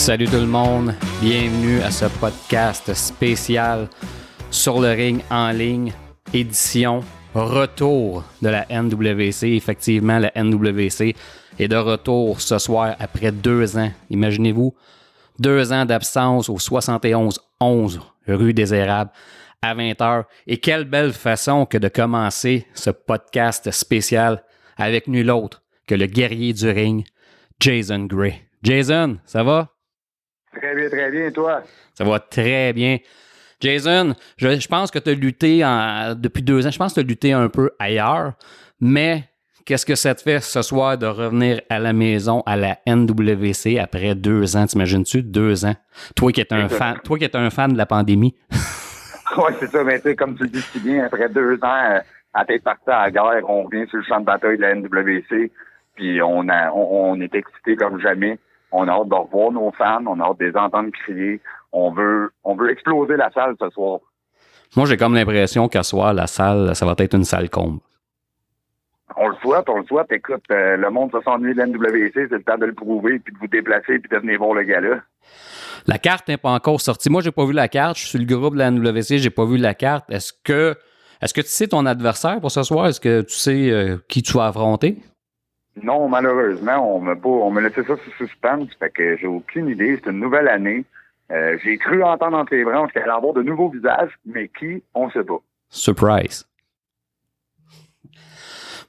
Salut tout le monde, bienvenue à ce podcast spécial sur le ring en ligne, édition retour de la NWC. Effectivement, la NWC est de retour ce soir après 2 ans. Imaginez-vous, 2 ans d'absence au 71-11 rue des Érables à 20h. Et quelle belle façon que de commencer ce podcast spécial avec nul autre que le guerrier du ring, Jason Gray. Jason, ça va? Très bien, toi? Ça va très bien. Jason, je pense que tu as lutté depuis 2 ans. Je pense que tu as lutté un peu ailleurs, mais qu'est-ce que ça te fait ce soir de revenir à la maison, à la NWC après 2 ans? T'imagines-tu? 2 ans. Toi qui es un fan de la pandémie. Oui, c'est ça, mais tu sais, comme tu le dis si bien, après 2 ans, à tête partie à la guerre, on revient sur le champ de bataille de la NWC, puis on est excités comme jamais. On a hâte de revoir nos fans, on a hâte de les entendre crier. On veut exploser la salle ce soir. Moi, j'ai comme l'impression qu'à soir, la salle, ça va être une salle comble. On le souhaite. Écoute, le monde va s'ennuyer de la NWC, c'est le temps de le prouver, puis de vous déplacer, puis de venir voir le gala. La carte n'est pas encore sortie. Moi, j'ai pas vu la carte. Je suis le groupe de la NWC, j'ai pas vu la carte. Est-ce que tu sais ton adversaire pour ce soir? Est-ce que tu sais qui tu vas affronter? Non, malheureusement, on m'a laissé ça sous suspense, fait que j'ai aucune idée. C'est une nouvelle année. J'ai cru entendre entre les branches qu'il allait avoir de nouveaux visages, mais qui, on ne sait pas. Surprise.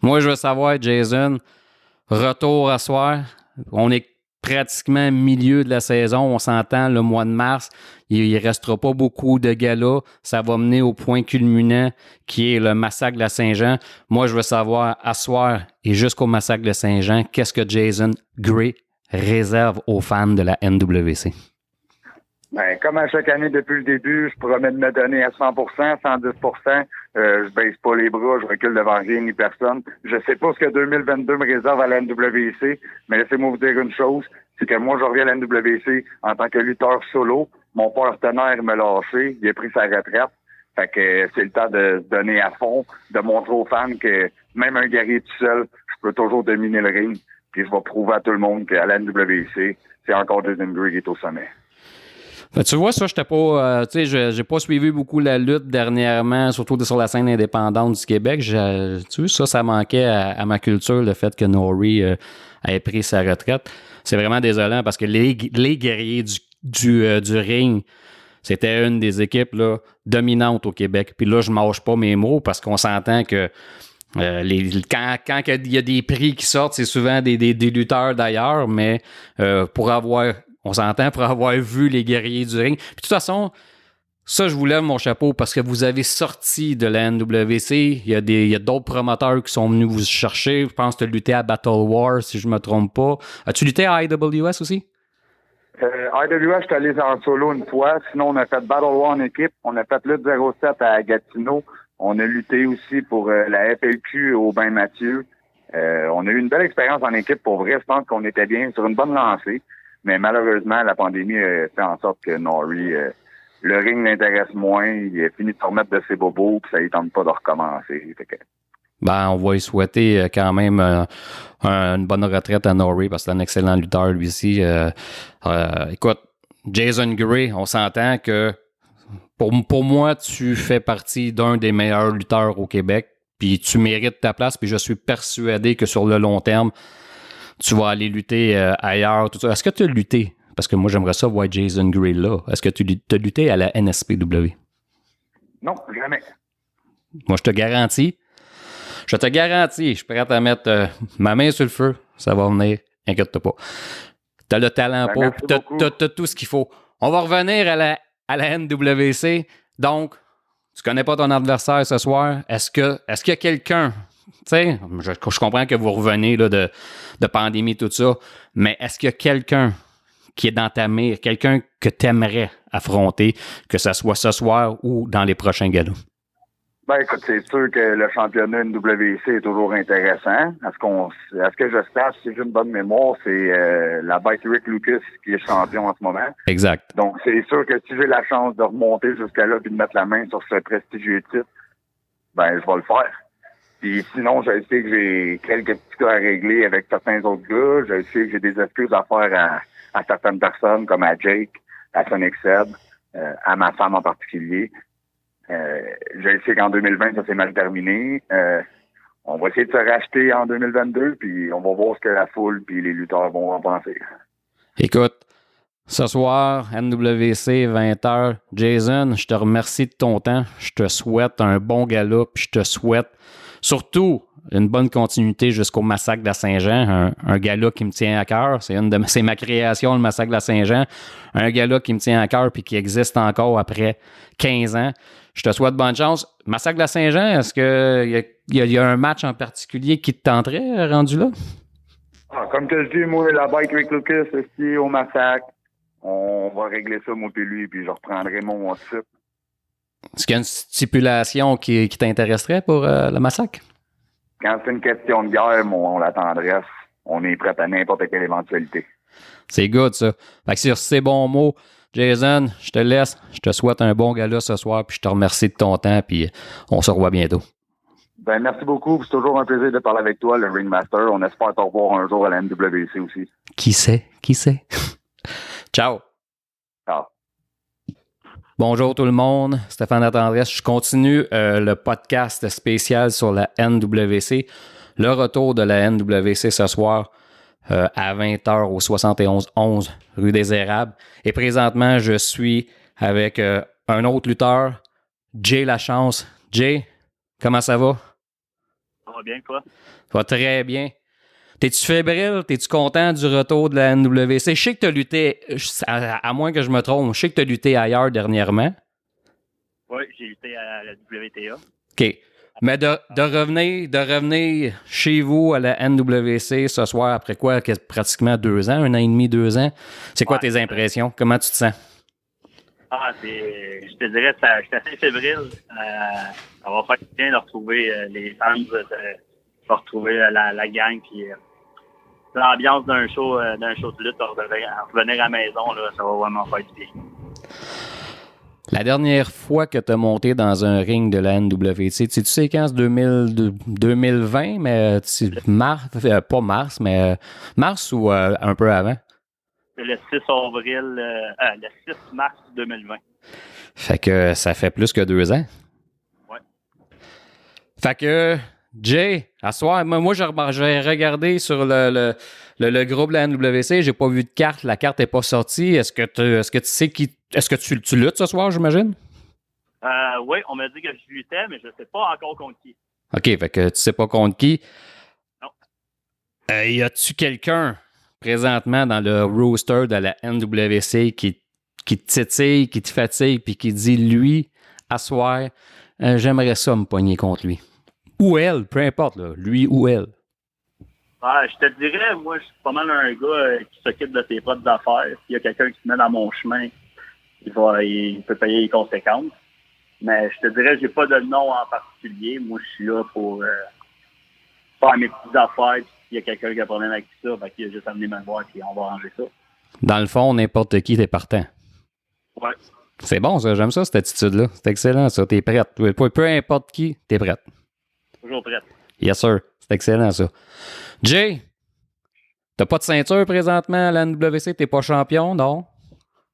Moi, je veux savoir, Jason, retour à soir. On est pratiquement milieu de la saison. On s'entend le mois de mars. Il ne restera pas beaucoup de galas. Ça va mener au point culminant qui est le massacre de la Saint-Jean. Moi, je veux savoir, à soir et jusqu'au massacre de Saint-Jean, qu'est-ce que Jason Gray réserve aux fans de la NWC? Ben, comme à chaque année depuis le début, je promets de me donner à 100%, 110%. Je baisse pas les bras, je recule devant rien ni personne. Je sais pas ce que 2022 me réserve à la NWC, mais laissez-moi vous dire une chose, c'est que moi, je reviens à la NWC en tant que lutteur solo. Mon partenaire m'a lâché, il a pris sa retraite. Fait que c'est le temps de se donner à fond, de montrer aux fans que même un guerrier tout seul, je peux toujours dominer le ring. Puis je vais prouver à tout le monde qu'à la NWC, c'est encore Jason Gray qui est au sommet. Ben, tu vois, ça, j'étais pas. J'ai pas suivi beaucoup la lutte dernièrement, surtout sur la scène indépendante du Québec. Tu vois, ça manquait à ma culture, le fait que Nori ait pris sa retraite. C'est vraiment désolant parce que les guerriers du ring, c'était une des équipes là, dominantes au Québec. Puis là, je mâche pas mes mots parce qu'on s'entend que quand il y a des prix qui sortent, c'est souvent des lutteurs d'ailleurs, mais on s'entend pour avoir vu les guerriers du ring. Puis de toute façon, ça, je vous lève mon chapeau parce que vous avez sorti de la NWC. Il y a d'autres promoteurs qui sont venus vous chercher. Je pense que tu as lutté à Battle War, si je ne me trompe pas. As-tu lutté à IWS aussi? IWS, je suis allé en solo une fois. Sinon, on a fait Battle War en équipe. On a fait lutte 07 à Gatineau. On a lutté aussi pour la FLQ au Bain-Mathieu. On a eu une belle expérience en équipe. Pour vrai, je pense qu'on était bien sur une bonne lancée. Mais malheureusement, la pandémie a fait en sorte que Nori, le ring l'intéresse moins. Il a fini de se remettre de ses bobos, puis ça ne tente pas de recommencer. Fait que... Ben, on va lui souhaiter quand même une bonne retraite à Nori parce que c'est un excellent lutteur, lui aussi. Écoute, Jason Gray, on s'entend que pour moi, tu fais partie d'un des meilleurs lutteurs au Québec, puis tu mérites ta place, puis je suis persuadé que sur le long terme, tu vas aller lutter ailleurs. Tout ça. Est-ce que tu as lutté? Parce que moi, j'aimerais ça voir Jason Gray là. Est-ce que tu as lutté à la NSPW? Non, jamais. Moi, je te garantis, je suis prêt à mettre ma main sur le feu. Ça va venir. Inquiète-toi pas. Tu as le talent pour. Tu as tout ce qu'il faut. On va revenir à la NWC. Donc, tu connais pas ton adversaire ce soir. Est-ce qu'il y a quelqu'un... Tu sais, je comprends que vous revenez là, de pandémie, tout ça, mais est-ce qu'il y a quelqu'un qui est dans ta mire, quelqu'un que tu aimerais affronter, que ce soit ce soir ou dans les prochains galas? Ben écoute, c'est sûr que le championnat NWC est toujours intéressant. À ce que je sache, si j'ai une bonne mémoire, c'est la bête Rick Lucas qui est champion en ce moment. Exact. Donc c'est sûr que si j'ai la chance de remonter jusqu'à là et de mettre la main sur ce prestigieux titre, ben je vais le faire. Puis sinon, je sais que j'ai quelques petits cas à régler avec certains autres gars. Je sais que j'ai des excuses à faire à certaines personnes, comme à Jake, à Sonic Seb, à ma femme en particulier. Je sais qu'en 2020, ça s'est mal terminé. On va essayer de se racheter en 2022, puis on va voir ce que la foule puis les lutteurs vont en penser. Écoute, ce soir, NWC, 20h. Jason, je te remercie de ton temps. Je te souhaite un bon gala, puis je te souhaite surtout une bonne continuité jusqu'au massacre de la Saint-Jean. Un gala qui me tient à cœur. C'est ma création, le massacre de la Saint-Jean. Un gala qui me tient à cœur puis qui existe encore après 15 ans. Je te souhaite bonne chance. Massacre de la Saint-Jean, est-ce qu'il y a un match en particulier qui te tenterait rendu là? Comme tu le dis, moi, la bike Rick Lucas, aussi, au massacre. On va régler ça, moi et lui, puis je reprendrai mon titre. Est-ce qu'il y a une stipulation qui t'intéresserait pour le massacre? Quand c'est une question de guerre, on l'attendresse. On est prêt à n'importe quelle éventualité. C'est good, ça. Fait que sur ces bons mots, Jason, je te laisse. Je te souhaite un bon gala ce soir, puis je te remercie de ton temps, puis on se revoit bientôt. Ben, merci beaucoup. C'est toujours un plaisir de parler avec toi, le Ringmaster. On espère te revoir un jour à la NWC aussi. Qui sait? Ciao. Ciao. Bonjour tout le monde, Stéphane Latendresse. Je continue le podcast spécial sur la NWC. Le retour de la NWC ce soir à 20h au 71-11 rue des Érables. Et présentement, je suis avec un autre lutteur, Jay Lachance. Jay, comment ça va? Ça va bien, quoi? Ça va très bien. T'es-tu fébrile? T'es-tu content du retour de la NWC? Je sais que t'as lutté, à moins que je me trompe, je sais que t'as lutté ailleurs dernièrement. Oui, j'ai lutté à la WTA. OK. Mais de revenir chez vous à la NWC ce soir, après quoi? Pratiquement 2 ans, 1 an et demi, 2 ans. C'est quoi tes impressions? Comment tu te sens? Je te dirais, je suis assez fébrile. Ça va faire bien de retrouver les fans, de retrouver la gang, puis l'ambiance d'un show de lutte, revenir à la maison, là, ça va vraiment faire du bien. La dernière fois que tu as monté dans un ring de la NWC, tu sais quand c'est 2020, mais pas mars, mais mars ou un peu avant? C'est le 6 avril, le 6 mars 2020. Fait que ça fait plus que 2 ans. Ouais. Fait que, Jay, à soir, moi j'ai regardé sur le groupe de la NWC, j'ai pas vu de carte, la carte n'est pas sortie. Est-ce que tu sais est-ce que tu luttes ce soir, j'imagine? Oui, on m'a dit que je luttais, mais je ne sais pas encore contre qui. OK, fait que tu sais pas contre qui. Non. Y a-tu quelqu'un présentement dans le roster de la NWC qui te titille, qui te fatigue, puis qui dit, lui, à soir, j'aimerais ça me pogner contre lui. Ou elle, peu importe, là, lui ou elle. Je te dirais, moi, je suis pas mal un gars qui s'occupe de ses propres affaires. S'il y a quelqu'un qui se met dans mon chemin, il peut payer les conséquences. Mais je te dirais, j'ai pas de nom en particulier. Moi, je suis là pour faire mes petites affaires. Puis s'il y a quelqu'un qui a un problème avec ça, il a juste amené me voir et on va arranger ça. Dans le fond, n'importe qui, t'es partant. Ouais. C'est bon, ça. J'aime ça, cette attitude-là. C'est excellent, ça. T'es prête. Peu importe qui, t'es prête. Toujours prête. Yes, sir. C'est excellent, ça. Jay, t'as pas de ceinture présentement à la NWC? T'es pas champion, non?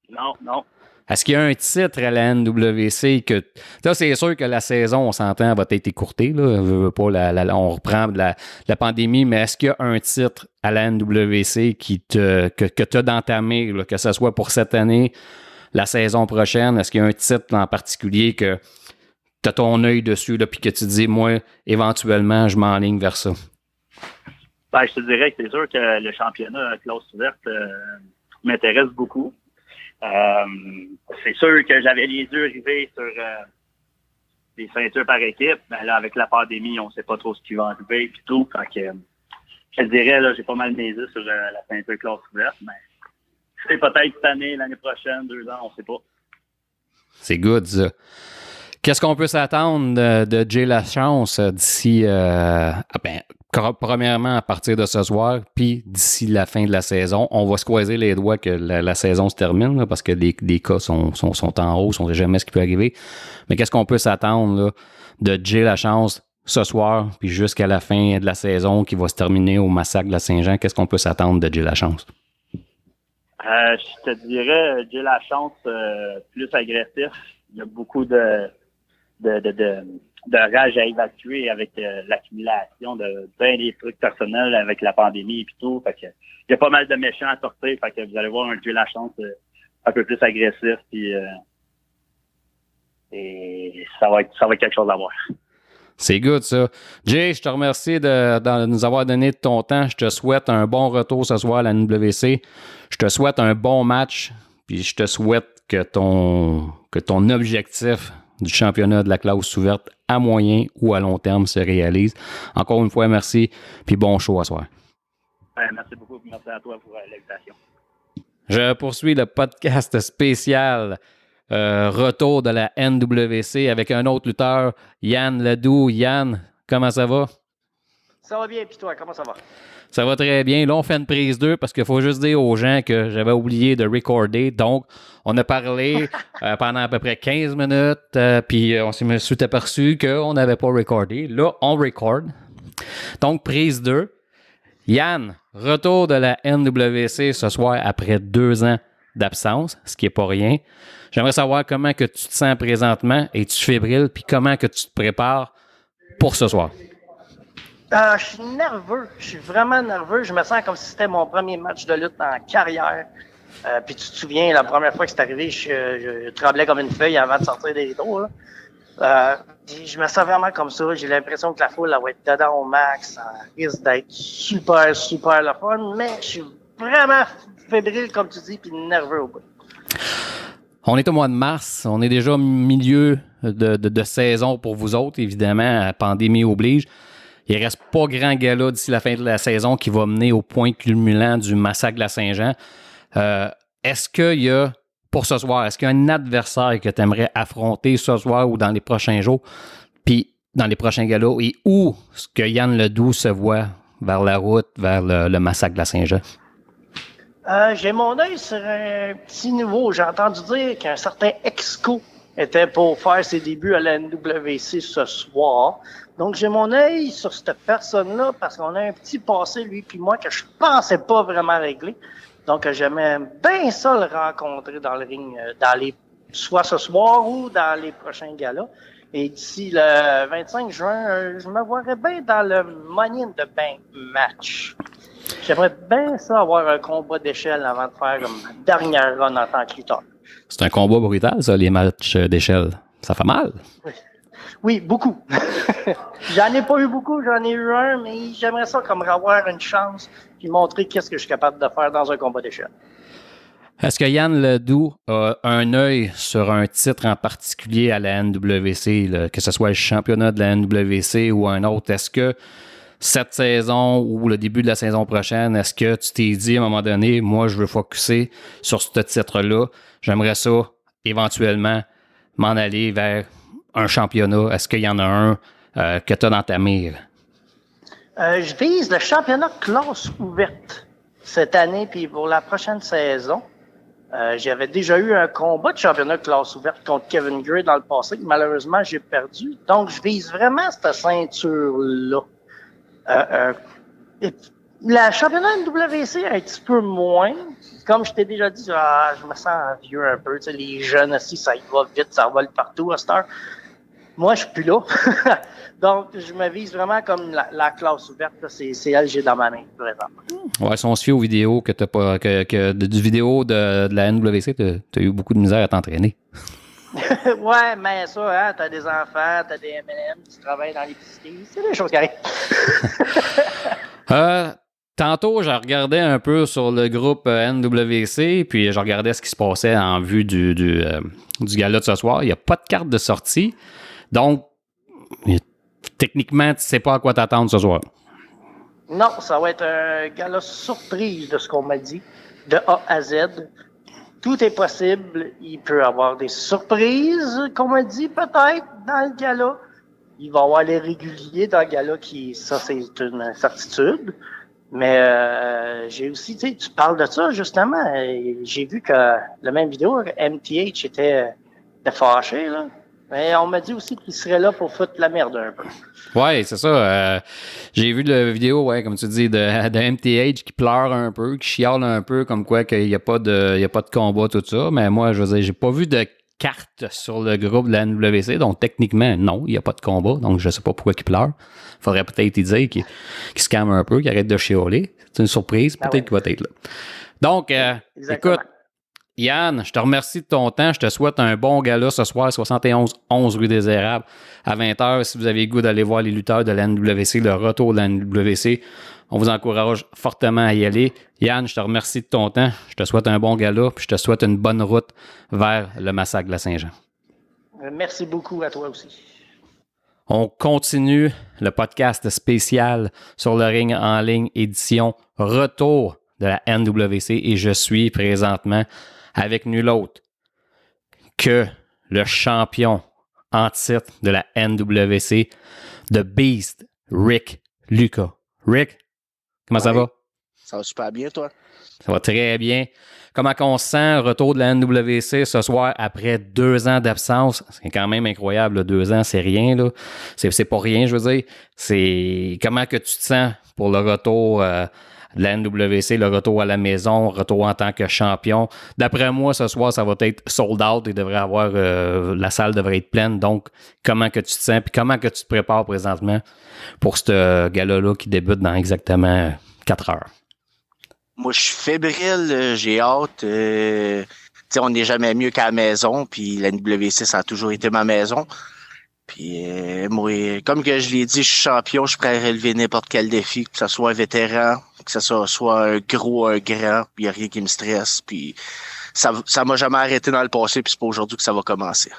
Non. Est-ce qu'il y a un titre à la NWC que... Là, c'est sûr que la saison, on s'entend, va être écourtée. Là. On reprend de la pandémie, mais est-ce qu'il y a un titre à la NWC que tu as d'entamer, que ce soit pour cette année, la saison prochaine? Est-ce qu'il y a un titre en particulier que tu as ton œil dessus et que tu dis, moi, éventuellement, je m'enligne vers ça? Je te dirais que c'est sûr que le championnat à classe ouverte m'intéresse beaucoup. C'est sûr que j'avais les yeux rivés sur les ceintures par équipe. Mais là, avec la pandémie, on ne sait pas trop ce qui va arriver et tout. Fait que, je te dirais, là, j'ai pas mal misé sur la ceinture classe ouverte. Mais c'est peut-être cette année, l'année prochaine, 2 ans, on ne sait pas. C'est good, ça. Qu'est-ce qu'on peut s'attendre de Jay Lachance d'ici, premièrement, à partir de ce soir, puis d'ici la fin de la saison? On va se croiser les doigts que la saison se termine, là, parce que les cas sont en hausse, on ne sait jamais ce qui peut arriver. Mais qu'est-ce qu'on peut s'attendre là, de Jay Lachance ce soir, puis jusqu'à la fin de la saison qui va se terminer au massacre de la Saint-Jean? Qu'est-ce qu'on peut s'attendre de Jay Lachance? Je te dirais, j'ai la chance plus agressif. Il y a beaucoup de rage à évacuer avec l'accumulation de bien des trucs personnels avec la pandémie et tout. Fait que il y a pas mal de méchants à sortir. Fait que vous allez voir un Dieu la chance un peu plus agressif puis et ça va être quelque chose à voir. C'est good, ça. Jay, je te remercie de nous avoir donné de ton temps. Je te souhaite un bon retour ce soir à la NWC. Je te souhaite un bon match. Puis je te souhaite que ton objectif du championnat de la classe ouverte à moyen ou à long terme se réalise. Encore une fois, merci. Puis bon show à soir. Merci beaucoup. Merci à toi pour l'invitation. Je poursuis le podcast spécial retour de la NWC avec un autre lutteur, Yann Ledoux. Yann, comment ça va? Ça va bien, puis toi, comment ça va? Ça va très bien. Là, on fait une prise 2 parce qu'il faut juste dire aux gens que j'avais oublié de recorder. Donc, on a parlé pendant à peu près 15 minutes, puis on s'est aperçu qu'on n'avait pas recordé. Là, on record. Donc, prise 2. Yann, retour de la NWC ce soir après 2 ans d'absence, ce qui n'est pas rien. J'aimerais savoir comment que tu te sens présentement. Es-tu fébrile? Puis comment que tu te prépares pour ce soir? Je suis nerveux. Je suis vraiment nerveux. Je me sens comme si c'était mon premier match de lutte en carrière. Puis tu te souviens, la première fois que c'est arrivé, je tremblais comme une feuille avant de sortir des rideaux. Je me sens vraiment comme ça. J'ai l'impression que la foule elle va être dedans au max. Ça risque d'être super, super le fun. Mais je suis vraiment fébrile, comme tu dis, puis nerveux au bout. On est au mois de mars. On est déjà au milieu de saison pour vous autres, évidemment. La pandémie oblige. Il ne reste pas grand gala d'ici la fin de la saison qui va mener au point culminant du massacre de la Saint-Jean. Est-ce qu'il y a, pour ce soir, est-ce qu'il y a un adversaire que tu aimerais affronter ce soir ou dans les prochains jours, puis dans les prochains galas, et où est-ce que Yann Ledoux se voit vers la route, vers le massacre de la Saint-Jean? J'ai mon œil sur un petit niveau. J'ai entendu dire qu'un certain Exco était pour faire ses débuts à la NWC ce soir. Donc, j'ai mon œil sur cette personne-là parce qu'on a un petit passé, lui puis moi, que je pensais pas vraiment régler. Donc, j'aimais bien ça le rencontrer dans le ring, soit ce soir ou dans les prochains galas. Et d'ici le 25 juin, je me verrais bien dans le Money in the Bank match. J'aimerais bien ça avoir un combat d'échelle avant de faire comme ma dernière run en tant que lutteur. C'est un combat brutal, ça, les matchs d'échelle. Ça fait mal. Oui, beaucoup. J'en ai pas eu beaucoup, j'en ai eu un, mais j'aimerais ça comme avoir une chance puis montrer qu'est-ce que je suis capable de faire dans un combat d'échelle. Est-ce que Yann Ledoux a un œil sur un titre en particulier à la NWC, que ce soit le championnat de la NWC ou un autre? Est-ce que cette saison ou le début de la saison prochaine, est-ce que tu t'es dit à un moment donné, moi, je veux focusser sur ce titre-là, j'aimerais ça éventuellement m'en aller vers un championnat? Est-ce qu'il y en a un que tu as dans ta mire? Je vise le championnat classe ouverte cette année, puis pour la prochaine saison. J'avais déjà eu un combat de championnat classe ouverte contre Kevin Gray dans le passé, que malheureusement j'ai perdu. Donc, je vise vraiment cette ceinture-là. La championnat NWC un petit peu moins. Comme je t'ai déjà dit, je me sens vieux un peu. Tu sais, les jeunes aussi, ça y va vite, ça vole partout à cette heure. Moi, je suis plus là. Donc, je me vise vraiment comme la classe ouverte. Là, c'est elle que j'ai dans ma main, présentement. Ouais, si on se fie aux vidéos que t'as pas, du vidéo de la NWC, t'as eu beaucoup de misère à t'entraîner. Ouais, mais ça, hein, t'as des enfants, t'as des M&M, tu travailles dans l'épicerie, c'est des choses qui arrivent. Tantôt, je regardais un peu sur le groupe NWC, puis je regardais ce qui se passait en vue du gala de ce soir. Il n'y a pas de carte de sortie. Donc, techniquement, tu ne sais pas à quoi t'attendre ce soir. Non, ça va être un gala surprise de ce qu'on m'a dit, de A à Z. Tout est possible. Il peut y avoir des surprises, qu'on m'a dit, peut-être, dans le gala. Il va y avoir les réguliers dans le gala, ça, c'est une certitude. Mais j'ai aussi, tu sais, tu parles de ça, justement. J'ai vu que la même vidéo, MTH était fâché, là. Mais on m'a dit aussi qu'il serait là pour foutre la merde un peu. Ouais, c'est ça. J'ai vu la vidéo, ouais, comme tu dis, de MTH qui pleure un peu, qui chiale un peu, comme quoi qu'il n'y a pas de combat, tout ça. Mais moi, je veux dire, j'ai pas vu de carte sur le groupe de la NWC, donc techniquement, non, il n'y a pas de combat. Donc, je sais pas pourquoi il pleure. Faudrait peut-être y dire qu'il se calme un peu, qu'il arrête de chialer. C'est une surprise, peut-être qu'il va être là. Donc, écoute, Yann, je te remercie de ton temps. Je te souhaite un bon gala ce soir, 71-11 rue des Érables, à 20h. Si vous avez le goût d'aller voir les lutteurs de la NWC, le retour de la NWC, on vous encourage fortement à y aller. Yann, je te remercie de ton temps. Je te souhaite un bon gala, puis je te souhaite une bonne route vers le massacre de la Saint-Jean. Merci beaucoup à toi aussi. On continue le podcast spécial sur le ring en ligne, édition retour de la NWC, et je suis présentement avec nul autre que le champion en titre de la NWC, The Beast, Rick Lucas. Rick, comment ça va? Ça va super bien, toi? Ça va très bien. Comment on se sent, retour de la NWC ce soir après 2 ans d'absence? C'est quand même incroyable, là, 2 ans, c'est rien, là. C'est pas rien, je veux dire. C'est comment que tu te sens pour le retour de la NWC, le retour à la maison, retour en tant que champion. D'après moi, ce soir, ça va être sold out et devrait avoir la salle devrait être pleine. Donc, comment que tu te sens puis comment que tu te prépares présentement pour ce gala-là qui débute dans exactement 4 heures? Moi, je suis fébrile, j'ai hâte. On n'est jamais mieux qu'à la maison, puis la NWC, ça a toujours été ma maison. Puis moi, comme que je l'ai dit, je suis champion, je suis prêt à relever n'importe quel défi, que ce soit un vétéran, que ce soit un gros, un grand, puis il n'y a rien qui me stresse. Puis ça m'a jamais arrêté dans le passé, puis c'est pas aujourd'hui que ça va commencer.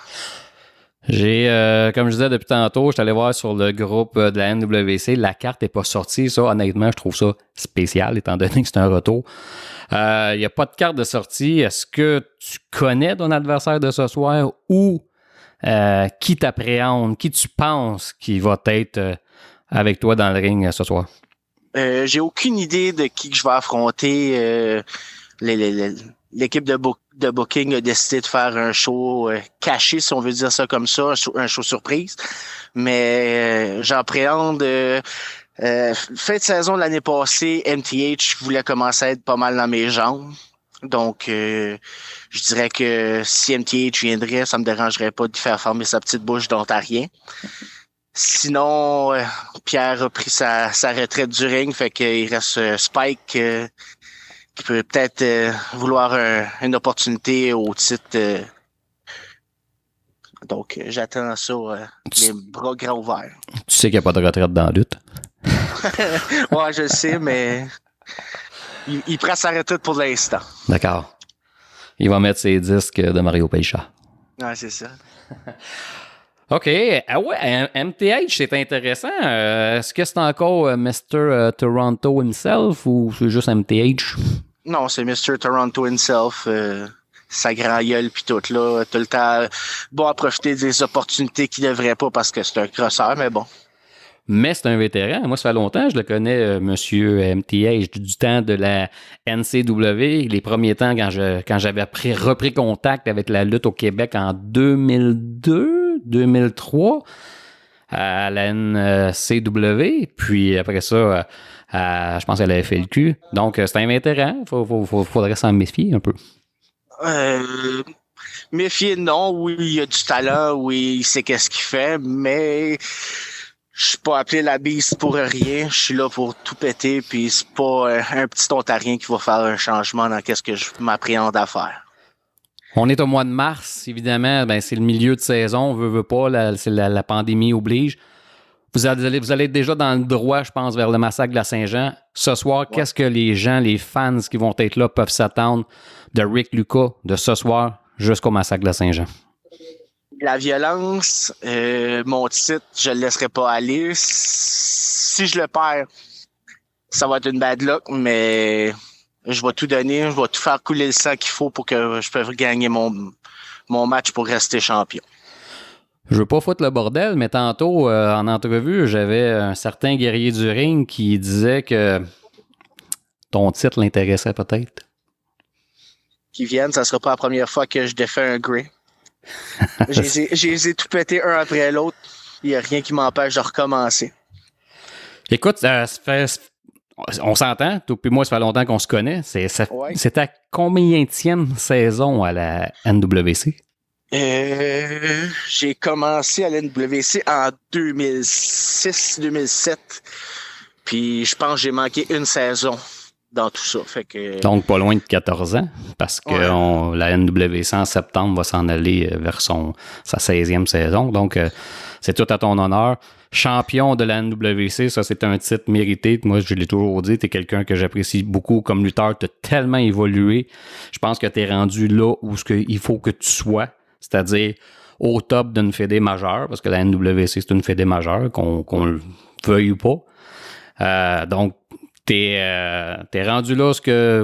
Comme je disais depuis tantôt, je suis allé voir sur le groupe de la NWC, la carte n'est pas sortie. Ça, honnêtement, je trouve ça spécial, étant donné que c'est un retour. Il n'y a pas de carte de sortie. Est-ce que tu connais ton adversaire de ce soir ou qui t'appréhende, qui tu penses qui va être avec toi dans le ring ce soir? J'ai aucune idée de qui que je vais affronter. L'équipe de booking a décidé de faire un show caché, si on veut dire ça comme ça, un show surprise. Mais j'appréhende... fin de saison de l'année passée, MTH voulait commencer à être pas mal dans mes jambes. Donc, je dirais que si MTH viendrait, ça me dérangerait pas de faire fermer sa petite bouche d'Ontarien. Sinon, Pierre a pris sa retraite du ring, fait qu'il reste Spike qui peut peut-être vouloir une opportunité au titre. Donc, j'attends ça, les bras grands ouverts. Tu sais qu'il n'y a pas de retraite dans la lutte. Ouais, je le sais, mais il prend sa retraite pour l'instant. D'accord. Il va mettre ses disques de Mario Peicha. Ouais, c'est ça. OK. Ah ouais, MTH, c'est intéressant. Est-ce que c'est encore Mr. Toronto himself ou c'est juste MTH? Non, c'est Mr. Toronto himself. Sa grand gueule pis tout là. Tout le temps, bon à profiter des opportunités qu'il devrait pas parce que c'est un crosseur, mais bon. Mais c'est un vétéran. Moi, ça fait longtemps, je le connais, monsieur MTH, du temps de la NCW. Les premiers temps, quand j'avais repris contact avec la lutte au Québec en 2002, 2003, à la NCW. Puis après ça, je pense à la FLQ. Donc, c'est un vétéran. Faudrait s'en méfier un peu. Méfier, non. Oui, il a du talent. Oui, il sait qu'est-ce qu'il fait, mais... Je suis pas appelé la Beast pour rien. Je suis là pour tout péter, puis c'est pas un petit Ontarien qui va faire un changement dans qu'est-ce que je m'appréhende à faire. On est au mois de mars, évidemment. Ben, c'est le milieu de saison. On veut pas. La pandémie oblige. Vous allez être déjà dans le droit, je pense, vers le massacre de la Saint-Jean. Ce soir, ouais. Qu'est-ce que les gens, les fans qui vont être là peuvent s'attendre de Rick Lucas de ce soir jusqu'au massacre de la Saint-Jean? La violence, mon titre, je le laisserai pas aller. Si je le perds, ça va être une bad luck, mais je vais tout donner, je vais tout faire couler le sang qu'il faut pour que je puisse gagner mon match pour rester champion. Je veux pas foutre le bordel, mais tantôt, en entrevue, j'avais un certain guerrier du ring qui disait que ton titre l'intéressait peut-être. Qui vienne, ça sera pas la première fois que je défais un Grey. J'ai les ai tout pété un après l'autre. Il n'y a rien qui m'empêche de recommencer. Écoute, on s'entend, toi et moi, ça fait longtemps qu'on se connaît. C'est ta combienième saison à la NWC? J'ai commencé à la NWC en 2006-2007. Puis je pense que j'ai manqué une saison dans tout ça. Fait que... Donc, pas loin de 14 ans, parce que la NWC en septembre va s'en aller vers sa 16e saison. Donc, c'est tout à ton honneur. Champion de la NWC, ça, c'est un titre mérité. Moi, je l'ai toujours dit, tu es quelqu'un que j'apprécie beaucoup comme lutteur. Tu as tellement évolué. Je pense que tu es rendu là où il faut que tu sois, c'est-à-dire au top d'une fédé majeure, parce que la NWC, c'est une fédé majeure, qu'on le veuille ou pas. Donc, t'es rendu là où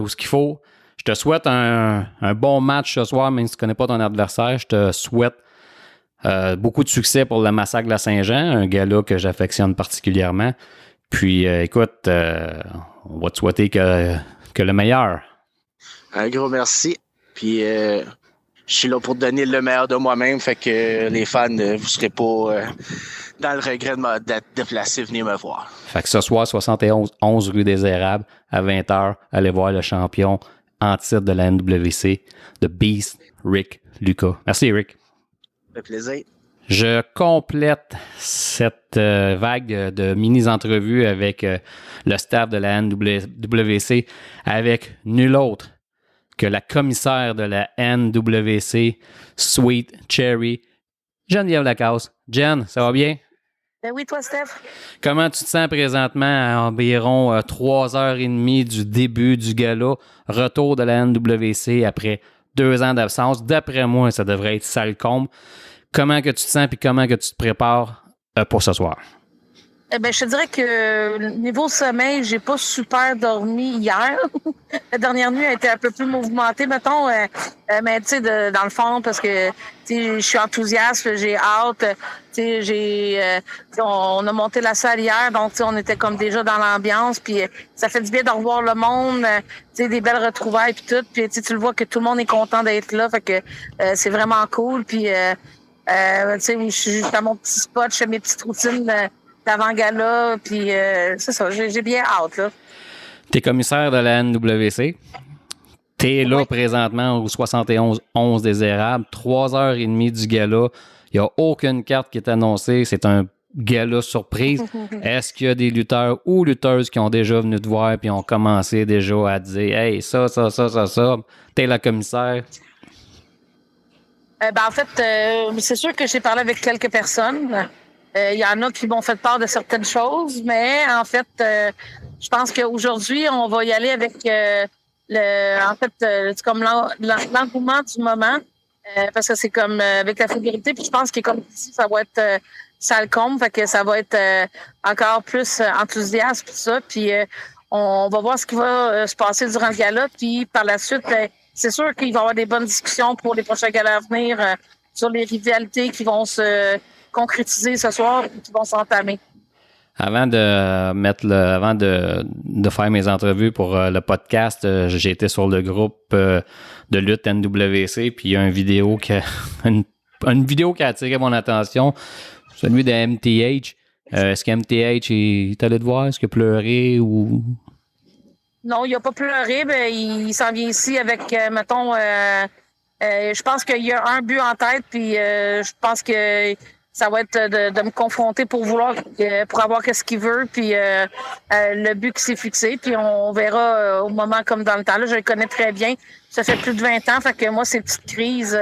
ce qu'il faut. Je te souhaite un bon match ce soir, même si tu ne connais pas ton adversaire. Je te souhaite beaucoup de succès pour le Massacre de la Saint-Jean, un gala que j'affectionne particulièrement. Puis, écoute, on va te souhaiter que le meilleur. Un gros merci. Puis, je suis là pour donner le meilleur de moi-même. Fait que les fans, vous ne serez pas... dans le regret d'être déplacé, venez me voir. Fait que ce soir, 71 11 rue des Érables, à 20h, allez voir le champion en titre de la NWC, The Beast, Rick Lucas. Merci, Rick. Ça fait plaisir. Je complète cette vague de mini-entrevues avec le staff de la NWC avec nul autre que la commissaire de la NWC, Sweet Cherry, Geneviève Lacasse. Jen, ça va bien? Ben oui, toi, Steph. Comment tu te sens présentement à environ 3h30 du début du gala, retour de la NWC après 2 ans d'absence? D'après moi, ça devrait être sale comble. Comment que tu te sens et comment que tu te prépares pour ce soir? Eh ben, je te dirais que niveau sommeil, j'ai pas super dormi hier. La dernière nuit a été un peu plus mouvementée, mettons. Mais tu sais, dans le fond, parce que je suis enthousiaste, j'ai hâte. On a monté la salle hier, donc on était comme déjà dans l'ambiance. Puis ça fait du bien de revoir le monde, des belles retrouvailles puis tout. Puis tu le vois que tout le monde est content d'être là, fait que c'est vraiment cool. Puis je suis à mon petit spot, je fais mes petites routines d'avant-gala, puis c'est ça, j'ai bien hâte, là. T'es commissaire de la NWC. T'es là présentement au 71-11 des Érables, 3h30 du gala. Il n'y a aucune carte qui est annoncée. C'est un gala surprise. Est-ce qu'il y a des lutteurs ou lutteuses qui ont déjà venu te voir et ont commencé déjà à dire « Hey, ça, t'es la commissaire ». En fait, c'est sûr que j'ai parlé avec quelques personnes. Il y en a qui m'ont fait part de certaines choses, mais en fait, je pense qu'aujourd'hui, on va y aller avec comme l'engouement du moment, parce que c'est comme avec la fidélité, puis je pense que comme ici, ça va être sale comble, fait que ça va être encore plus enthousiaste, tout ça, puis on va voir ce qui va se passer durant le gala, puis par la suite, c'est sûr qu'il va y avoir des bonnes discussions pour les prochains galas à venir sur les rivalités qui vont se concrétiser ce soir et qui vont s'entamer. Avant de faire mes entrevues pour le podcast, j'ai été sur le groupe de lutte NWC, puis il y a une vidéo qui a attiré mon attention, celui de MTH. Est-ce que MTH est allé te voir? Est-ce qu'il a pleuré ou... Non, il n'a pas pleuré. Ben, il s'en vient ici avec, mettons, je pense qu'il y a un but en tête, puis je pense que ça va être de me confronter pour avoir qu'est-ce qu'il veut, puis le but qui s'est fixé, puis on verra au moment comme dans le temps. Là, je le connais très bien. Ça fait plus de 20 ans, fait que moi, ces petites crises,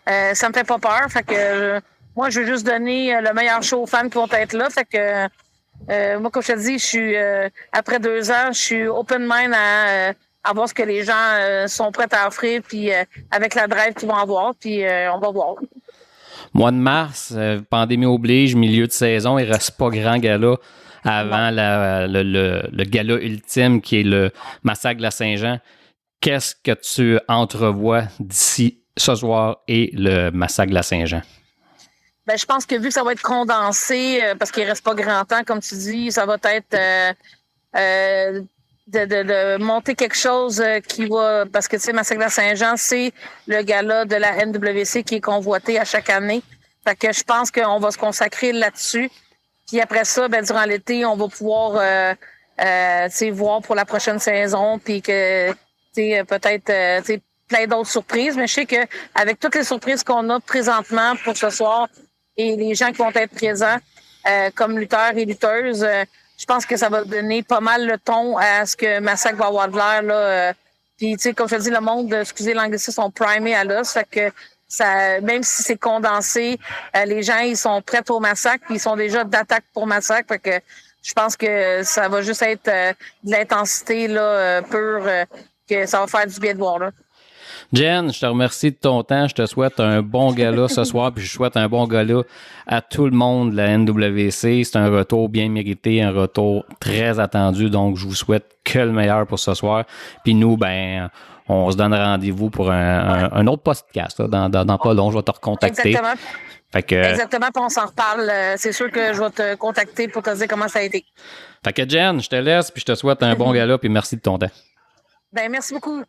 ça me fait pas peur. Fait que moi, je veux juste donner le meilleur show aux fans qui vont être là. Fait que moi, comme je te dis, je suis après 2 ans, je suis open mind à voir ce que les gens sont prêts à offrir, puis avec la drive qu'ils vont avoir, puis on va voir. Mois de mars, pandémie oblige, milieu de saison, il ne reste pas grand gala avant le gala ultime qui est le Massacre de la Saint-Jean. Qu'est-ce que tu entrevois d'ici ce soir et le Massacre de la Saint-Jean? Ben, je pense que vu que ça va être condensé, parce qu'il ne reste pas grand temps, comme tu dis, ça va être de monter quelque chose qui va... Parce que, tu sais, Massacre de Saint-Jean, c'est le gala de la NWC qui est convoité à chaque année. Fait que je pense qu'on va se consacrer là-dessus. Puis après ça, ben durant l'été, on va pouvoir voir pour la prochaine saison. Puis que, peut-être plein d'autres surprises. Mais je sais que avec toutes les surprises qu'on a présentement pour ce soir et les gens qui vont être présents comme lutteurs et lutteuses... je pense que ça va donner pas mal le ton à ce que Massacre va avoir de l'air, là. Puis, tu sais, comme je te dis, le monde, excusez l'anglicisme, sont primés à l'os. Fait que ça, même si c'est condensé, les gens, ils sont prêts au massacre, puis ils sont déjà d'attaque pour Massacre. Fait que je pense que ça va juste être de l'intensité, là, pure, que ça va faire du bien de voir, là. Jen, je te remercie de ton temps. Je te souhaite un bon gala ce soir, puis je souhaite un bon gala à tout le monde de la NWC. C'est un retour bien mérité, un retour très attendu. Donc, je vous souhaite que le meilleur pour ce soir. Puis nous, ben, on se donne rendez-vous pour un autre podcast. Là, dans pas long, je vais te recontacter. Exactement. Fait que, Exactement, puis on s'en reparle. C'est sûr que je vais te contacter pour te dire comment ça a été. Fait que Jen, je te laisse, puis je te souhaite un bon gala, puis merci de ton temps. Ben, merci beaucoup.